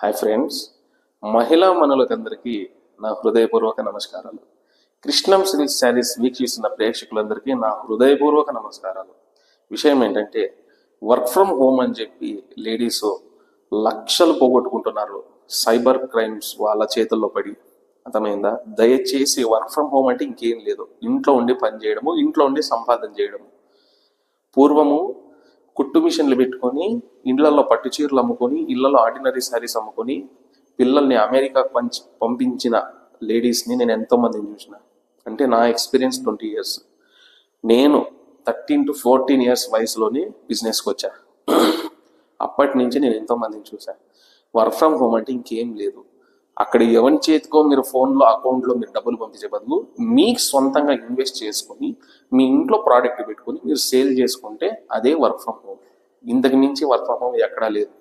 Hi friends, మహిళా మనులకందరికీ నా హృదయపూర్వక నమస్కారాలు. కృష్ణం సిల్క్ శారీస్ వీక్షిస్తున్న ప్రేక్షకులందరికీ నా హృదయపూర్వక నమస్కారాలు. విషయం ఏంటంటే, వర్క్ ఫ్రమ్ హోమ్ అని చెప్పి లేడీస్ లక్షలు పోగొట్టుకుంటున్నారు సైబర్ క్రైమ్స్ వాళ్ళ చేతుల్లో పడి. అర్థమైందా? దయచేసి వర్క్ ఫ్రమ్ హోమ్ అంటే ఇంకేం లేదు, ఇంట్లో ఉండి పని చేయడము, ఇంట్లో ఉండి సంపాదన చేయడము. పూర్వము కుట్టు మిషన్లు పెట్టుకొని ఇళ్లలో పట్టు చీరలు అమ్ముకొని, ఇళ్లలో ఆర్డినరీ శారీస్ అమ్ముకొని పిల్లల్ని అమెరికాకు పంపించిన లేడీస్ని నేను ఎంతోమందిని చూసిన. అంటే నా ఎక్స్పీరియన్స్ 20 years. నేను 13 to 14 years వయసులోని బిజినెస్కి వచ్చా. అప్పటి నుంచి నేను ఎంతోమందిని చూశాను. వర్క్ ఫ్రమ్ హోమ్ అంటే ఇంకేం లేదు. అక్కడ ఎవరి చేతికో మీరు ఫోన్లో అకౌంట్లో మీరు డబ్బులు పంపించే బదులు మీకు సొంతంగా ఇన్వెస్ట్ చేసుకొని మీ ఇంట్లో ప్రోడక్ట్ పెట్టుకొని మీరు సేల్ చేసుకుంటే అదే వర్క్ ఫ్రమ్ హోమ్. ఇంతకు మించి వర్క్ ఫ్రమ్ హోమ్ ఎక్కడా లేదు.